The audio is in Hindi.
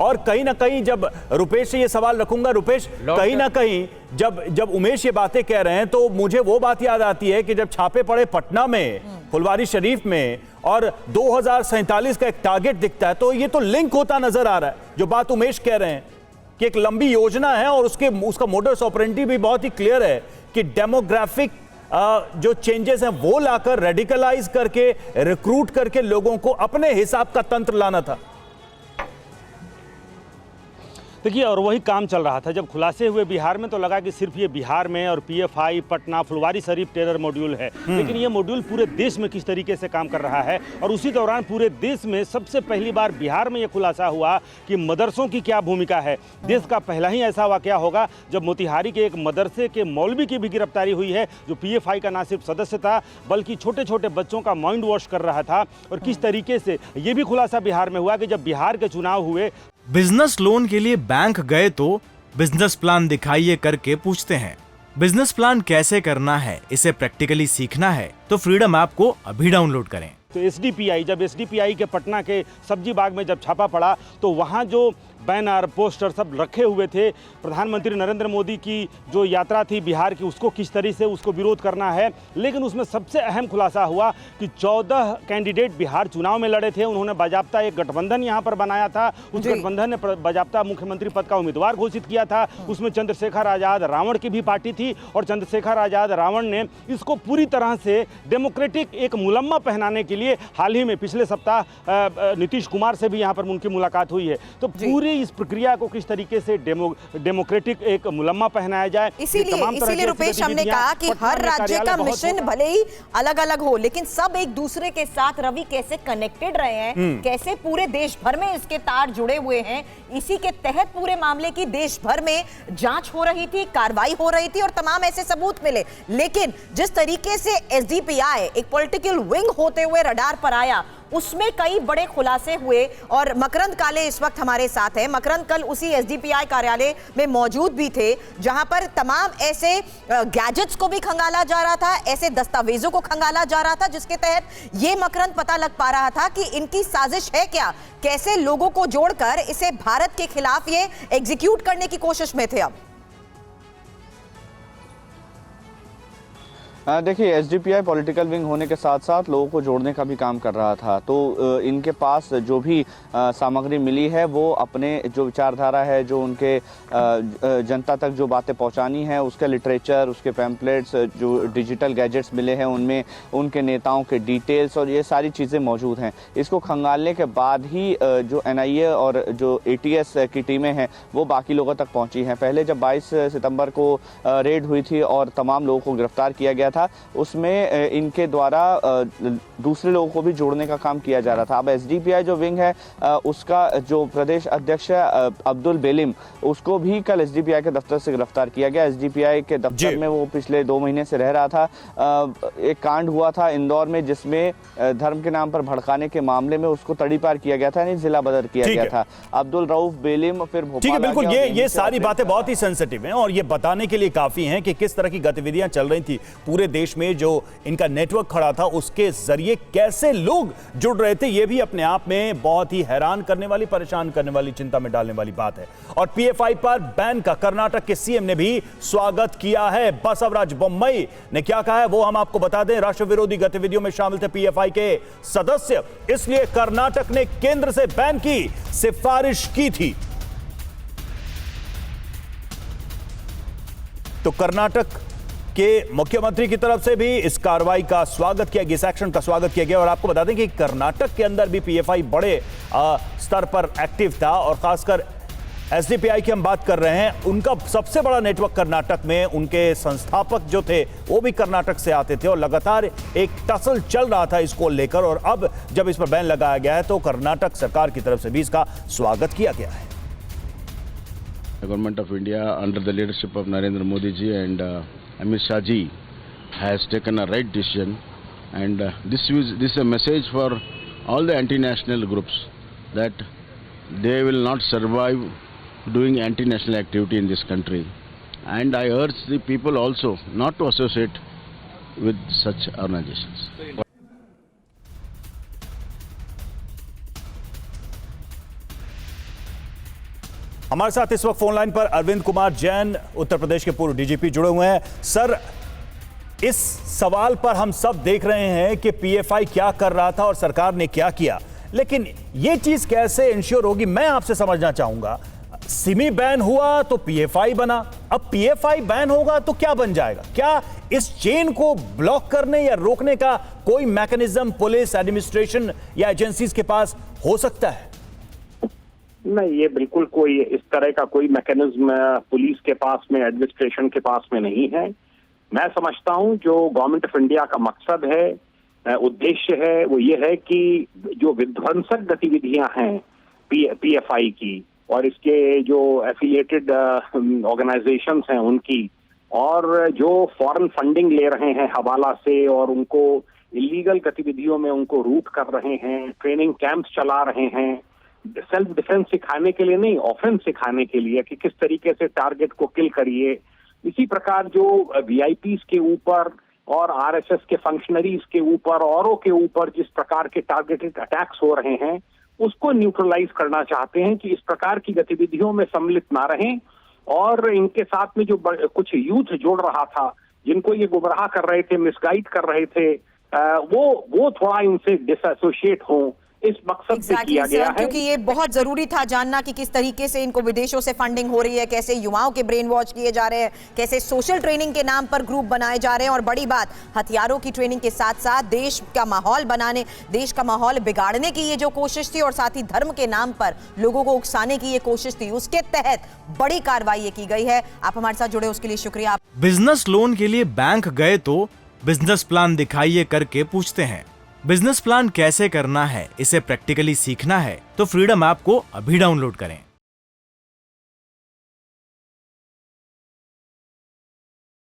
और कहीं ना कहीं जब रुपेश से ये सवाल रखूंगा, रुपेश कहीं ना कहीं जब उमेश ये बातें कह रहे हैं तो मुझे वो बात याद आती है कि जब छापे पड़े पटना में, फुलवारी शरीफ में, और 2047 का एक टारगेट दिखता है, तो ये तो लिंक होता नजर आ रहा है। जो बात उमेश कह रहे हैं कि एक लंबी योजना है और उसका मोडस ऑपरेंडी भी बहुत ही क्लियर है कि डेमोग्राफिक जो चेंजेस हैं वो लाकर रेडिकलाइज करके, रिक्रूट करके लोगों को अपने हिसाब का तंत्र लाना था। देखिए, और वही काम चल रहा था। जब खुलासे हुए बिहार में तो लगा कि सिर्फ ये बिहार में और PFI, Patna, Phulwari Sharif terror module है, लेकिन ये मॉड्यूल पूरे देश में किस तरीके से काम कर रहा है। और उसी दौरान पूरे देश में सबसे पहली बार बिहार में ये खुलासा हुआ कि मदरसों की क्या भूमिका है। देश का पहला ही ऐसा वाकया होगा जब मोतिहारी के एक मदरसे के मौलवी की भी गिरफ्तारी हुई है, जो पीएफआई का ना सिर्फ सदस्य था बल्कि छोटे छोटे बच्चों का माइंड वॉश कर रहा था। और किस तरीके से ये भी खुलासा बिहार में हुआ कि जब बिहार के चुनाव हुए, बिजनेस लोन के लिए बैंक गए तो बिजनेस प्लान दिखाइए करके पूछते हैं। बिजनेस प्लान कैसे करना है, इसे प्रैक्टिकली सीखना है तो फ्रीडम ऐप को अभी डाउनलोड करें। तो एसडीपीआई के पटना के सब्जी बाग में जब छापा पड़ा तो वहाँ जो बैनर, पोस्टर सब रखे हुए थे, प्रधानमंत्री नरेंद्र मोदी की जो यात्रा थी बिहार की, उसको किस तरह से उसको विरोध करना है। लेकिन उसमें सबसे अहम खुलासा हुआ कि 14 कैंडिडेट बिहार चुनाव में लड़े थे। उन्होंने बाजाप्ता एक गठबंधन यहाँ पर बनाया था। उस गठबंधन ने बाजाप्ता मुख्यमंत्री पद का उम्मीदवार घोषित किया था। उसमें चंद्रशेखर आजाद रावण की भी पार्टी थी और चंद्रशेखर आजाद रावण ने इसको पूरी तरह से डेमोक्रेटिक एक मुलम्मा पहनाने के लिए हाल ही में पिछले सप्ताह नीतीश कुमार से भी यहाँ पर उनकी मुलाकात हुई है। तो पूरी इस प्रक्रिया को किस तरीके से डेमोक्रेटिक एक मुलम्मा पहनाया जाए, इसीलिए रुपेश, हमने कहा कि हर राज्य का मिशन भले ही अलग अलग हो, लेकिन सब एक दूसरे के साथ रवि कैसे कनेक्टेड रहे हैं, कैसे पूरे देश भर में इसके तार जुड़े हुए हैं। इसी के तहत पूरे मामले की देश भर में जांच हो रही थी, कार्रवाई हो रही थी और तमाम ऐसे सबूत मिले। लेकिन जिस तरीके से एसडीपीआई एक पॉलिटिकल विंग होते हुए रडार पर आया, उसमें कई बड़े खुलासे हुए। और मकरंद काले इस वक्त हमारे साथ हैं। मकरंद कल उसी एसडीपीआई कार्यालय में मौजूद भी थे जहां पर तमाम ऐसे गैजेट्स को भी खंगाला जा रहा था, ऐसे दस्तावेजों को खंगाला जा रहा था जिसके तहत ये मकरंद पता लग पा रहा था कि इनकी साजिश है क्या, कैसे लोगों को जोड़कर इसे भारत के खिलाफ ये एग्जीक्यूट करने की कोशिश में थे। अब देखिए, एसडीपीआई पॉलिटिकल विंग होने के साथ साथ लोगों को जोड़ने का भी काम कर रहा था। तो इनके पास जो भी सामग्री मिली है वो अपने जो विचारधारा है, जो उनके जनता तक जो बातें पहुंचानी है, उसके लिटरेचर, उसके पैम्पलेट्स, जो डिजिटल गैजेट्स मिले हैं उनमें उनके नेताओं के डिटेल्स और ये सारी चीज़ें मौजूद हैं। इसको खंगालने के बाद ही जो एनआईए और जो एटीएस की टीमें हैं वो बाकी लोगों तक पहुँची हैं। पहले जब 22 सितंबर को रेड हुई थी और तमाम लोगों को गिरफ्तार किया गया था, उसमें इनके द्वारा दूसरे लोगों को भी जोड़ने का काम किया जा रहा था। अब एसडीपीआई जो विंग है उसका जो प्रदेश अध्यक्ष है अब्दुल बेलिम, उसको भी कल एसडीपीआई के दफ्तर से गिरफ्तार किया गया। एसडीपीआई के दफ्तर में वो पिछले 2 महीने से रह रहा था। एक कांड हुआ था इंदौर में जिसमें धर्म के नाम पर भड़काने के मामले में उसको तड़ीपार किया गया था, यानी जिला बदर किया गया था। अब्दुल रऊफ बेलिम फिर भोपाल। ठीक है, बिल्कुल, ये सारी बातें बहुत ही सेंसिटिव हैं और ये बताने के लिए काफी हैं कि किस तरह की गतिविधियां चल रही थी पूरे देश में। जो इनका नेटवर्क खड़ा था उसके जरिए कैसे लोग जुड़ रहे थे, यह भी अपने आप में बहुत ही हैरान करने वाली, परेशान करने वाली, चिंता में डालने वाली बात है। और पीएफआई पर बैन का कर्नाटक के सीएम ने भी स्वागत किया है। बसवराज बोम्मई ने क्या कहा है वो हम आपको बता दें। राष्ट्र विरोधी गतिविधियों में शामिल थे पीएफआई के सदस्य, इसलिए कर्नाटक ने केंद्र से बैन की सिफारिश की थी। तो कर्नाटक के मुख्यमंत्री की तरफ से भी इस कार्रवाई का स्वागत किया गया, इस एक्शन का स्वागत किया गया। और आपको बता दें कि कर्नाटक के अंदर भी पीएफआई बड़े स्तर पर एक्टिव था और खासकर एसडीपीआई की हम बात कर रहे हैं, उनका सबसे बड़ा नेटवर्क कर्नाटक में, उनके संस्थापक जो थे वो भी कर्नाटक से आते थे और लगातार एक टसल चल रहा था इसको लेकर। और अब जब इस पर बैन लगाया गया है तो कर्नाटक सरकार की तरफ से भी इसका स्वागत किया गया है। Government of India under the leadership of Narendra Modi ji and Amit Shah ji has taken a right decision, and this is a message for all the anti-national groups that they will not survive doing anti-national activity in this country. And I urge the people also not to associate with such organizations. हमारे साथ इस वक्त फोन लाइन पर अरविंद कुमार जैन, उत्तर प्रदेश के पूर्व डीजीपी, जुड़े हुए हैं। सर, इस सवाल पर हम सब देख रहे हैं कि पीएफआई क्या कर रहा था और सरकार ने क्या किया, लेकिन ये चीज कैसे इंश्योर होगी, मैं आपसे समझना चाहूंगा। सिमी बैन हुआ तो पीएफआई बना, अब पीएफआई बैन होगा तो क्या बन जाएगा? क्या इस चेन को ब्लॉक करने या रोकने का कोई मैकेनिज्म पुलिस, एडमिनिस्ट्रेशन या एजेंसीज के पास हो सकता है? नहीं, ये बिल्कुल कोई इस तरह का कोई मैकेनिज्म पुलिस के पास में, एडमिनिस्ट्रेशन के पास में नहीं है। मैं समझता हूं जो गवर्नमेंट ऑफ इंडिया का मकसद है, उद्देश्य है, वो ये है कि जो विध्वंसक गतिविधियां हैं पीएफआई की और इसके जो एफिलिएटेड ऑर्गेनाइजेशंस हैं उनकी, और जो फॉरेन फंडिंग ले रहे हैं हवाला से और उनको इलीगल गतिविधियों में उनको रूट कर रहे हैं, ट्रेनिंग कैंप्स चला रहे हैं, सेल्फ डिफेंस सिखाने के लिए नहीं, ऑफेंस सिखाने के लिए कि किस तरीके से टारगेट को किल करिए। इसी प्रकार जो वीआईपीज के ऊपर और आरएसएस के फंक्शनरीज के ऊपर, औरों के ऊपर जिस प्रकार के टारगेटेड अटैक्स हो रहे हैं, उसको न्यूट्रलाइज करना चाहते हैं कि इस प्रकार की गतिविधियों में सम्मिलित ना रहें। और इनके साथ में जो कुछ यूथ जोड़ रहा था, जिनको ये गुमराह कर रहे थे, मिसगाइड कर रहे थे, वो थोड़ा इनसे डिसएसोशिएट हों, इस मकसद से किया गया है। क्योंकि ये बहुत जरूरी था जानना कि किस तरीके से इनको विदेशों से फंडिंग हो रही है, कैसे युवाओं के ब्रेन वॉश किए जा रहे हैं, कैसे सोशल ट्रेनिंग के नाम पर ग्रुप बनाए जा रहे हैं, और बड़ी बात, हथियारों की ट्रेनिंग के साथ साथ देश का माहौल बनाने, देश का माहौल बिगाड़ने की ये जो कोशिश थी, और साथ ही धर्म के नाम पर लोगों को उकसाने की ये कोशिश थी, उसके तहत बड़ी कार्रवाई की गई है। आप हमारे साथ जुड़े उसके लिए शुक्रिया। बिजनेस लोन के लिए बैंक गए तो बिजनेस प्लान दिखाइए करके पूछते हैं। बिजनेस प्लान कैसे करना है, इसे प्रैक्टिकली सीखना है तो फ्रीडम ऐप को अभी डाउनलोड करें।